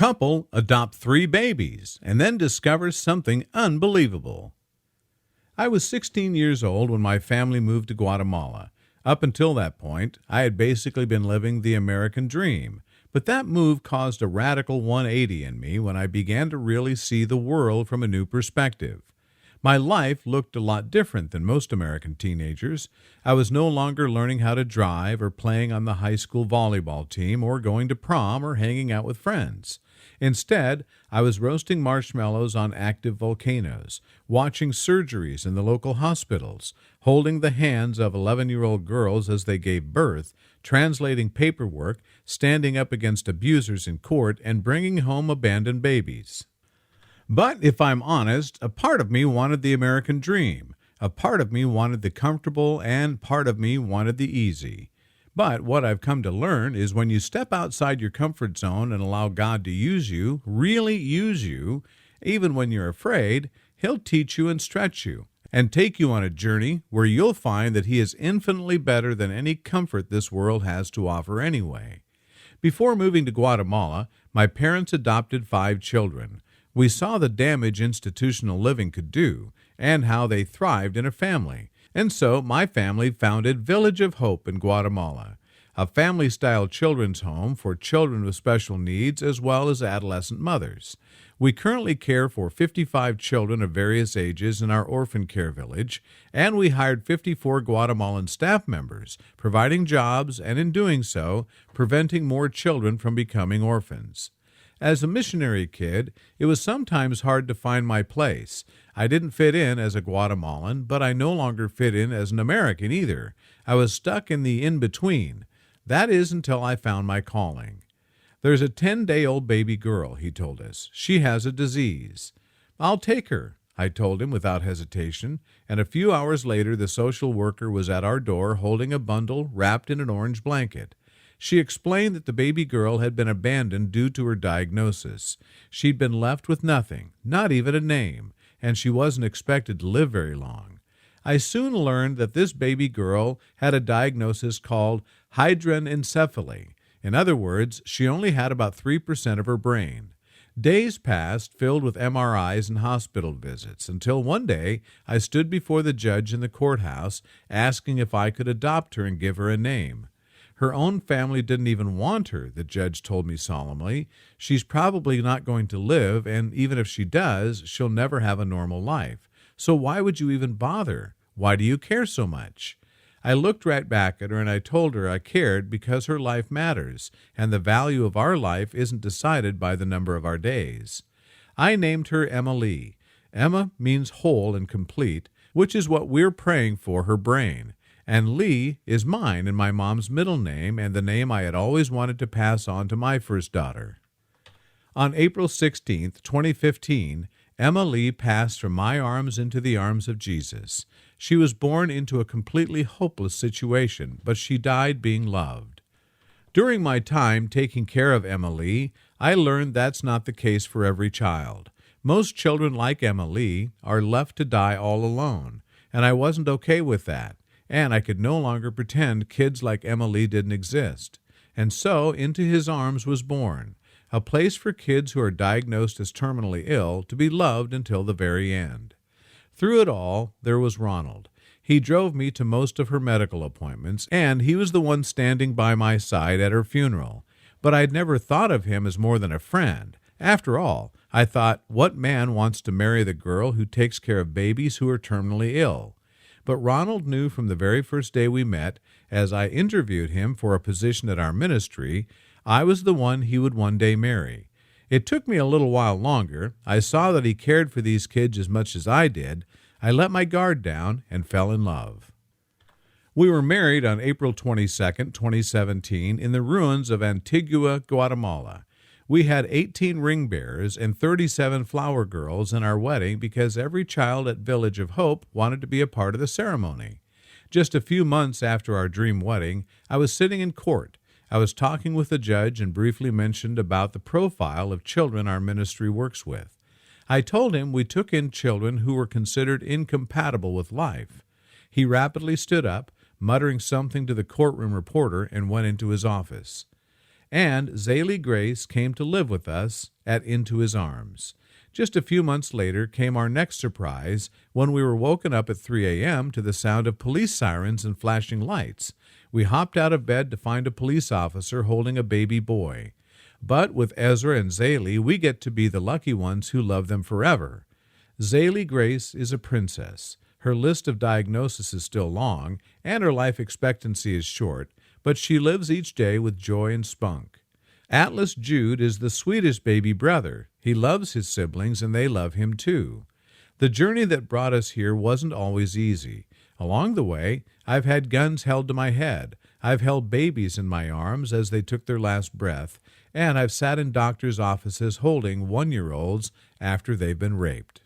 Couple adopt 3 babies and then discovers something unbelievable. I was 16 years old when my family moved to Guatemala. Up until that point, I had basically been living the American dream. But that move caused a radical 180 in me when I began to really see the world from a new perspective. My life looked a lot different than most American teenagers. I was no longer learning how to drive or playing on the high school volleyball team or going to prom or hanging out with friends. Instead, I was roasting marshmallows on active volcanoes, watching surgeries in the local hospitals, holding the hands of 11-year-old girls as they gave birth, translating paperwork, standing up against abusers in court, and bringing home abandoned babies. But if I'm honest, a part of me wanted the American dream. A part of me wanted the comfortable, and part of me wanted the easy. But what I've come to learn is when you step outside your comfort zone and allow God to use you, really use you, even when you're afraid, He'll teach you and stretch you, and take you on a journey where you'll find that He is infinitely better than any comfort this world has to offer anyway. Before moving to Guatemala, my parents adopted 5 children. We saw the damage institutional living could do, and how they thrived in a family. And so my family founded Village of Hope in Guatemala, a family-style children's home for children with special needs as well as adolescent mothers. We currently care for 55 children of various ages in our orphan care village, and we hired 54 Guatemalan staff members, providing jobs and, in doing so, preventing more children from becoming orphans. As a missionary kid, it was sometimes hard to find my place. I didn't fit in as a Guatemalan, but I no longer fit in as an American either. I was stuck in the in-between. That is until I found my calling. There's a 10-day-old baby girl, he told us. She has a disease. I'll take her, I told him without hesitation, and a few hours later the social worker was at our door holding a bundle wrapped in an orange blanket. She explained that the baby girl had been abandoned due to her diagnosis. She'd been left with nothing, not even a name, and she wasn't expected to live very long. I soon learned that this baby girl had a diagnosis called hydranencephaly. In other words, she only had about 3% of her brain. Days passed filled with MRIs and hospital visits, until one day I stood before the judge in the courthouse asking if I could adopt her and give her a name. Her own family didn't even want her, the judge told me solemnly. She's probably not going to live, and even if she does, she'll never have a normal life. So why would you even bother? Why do you care so much? I looked right back at her and I told her I cared because her life matters, and the value of our life isn't decided by the number of our days. I named her Emma Lee. Emma means whole and complete, which is what we're praying for her brain. And Lee is mine and my mom's middle name and the name I had always wanted to pass on to my first daughter. On April 16, 2015, Emma Lee passed from my arms into the arms of Jesus. She was born into a completely hopeless situation, but she died being loved. During my time taking care of Emma Lee, I learned that's not the case for every child. Most children like Emma Lee are left to die all alone, and I wasn't okay with that. And I could no longer pretend kids like Emma Lee didn't exist. And so into his arms was born, a place for kids who are diagnosed as terminally ill to be loved until the very end. Through it all, there was Ronald. He drove me to most of her medical appointments, and he was the one standing by my side at her funeral. But I'd never thought of him as more than a friend. After all, I thought, what man wants to marry the girl who takes care of babies who are terminally ill? But Ronald knew from the very first day we met, as I interviewed him for a position at our ministry, I was the one he would one day marry. It took me a little while longer. I saw that he cared for these kids as much as I did. I let my guard down and fell in love. We were married on April 22, 2017, in the ruins of Antigua, Guatemala. We had 18 ring bearers and 37 flower girls in our wedding because every child at Village of Hope wanted to be a part of the ceremony. Just a few months after our dream wedding, I was sitting in court. I was talking with the judge and briefly mentioned about the profile of children our ministry works with. I told him we took in children who were considered incompatible with life. He rapidly stood up, muttering something to the courtroom reporter, and went into his office. and Zaylee Grace came to live with us at Into His Arms. Just a few months later came our next surprise when we were woken up at 3 a.m. to the sound of police sirens and flashing lights. We hopped out of bed to find a police officer holding a baby boy. But with Ezra and Zaylee, we get to be the lucky ones who love them forever. Zaylee Grace is a princess. Her list of diagnoses is still long, and her life expectancy is short, but she lives each day with joy and spunk. Atlas Jude is the sweetest baby brother. He loves his siblings, and they love him too. The journey that brought us here wasn't always easy. Along the way, I've had guns held to my head. I've held babies in my arms as they took their last breath, and I've sat in doctors' offices holding 1-year-olds after they've been raped.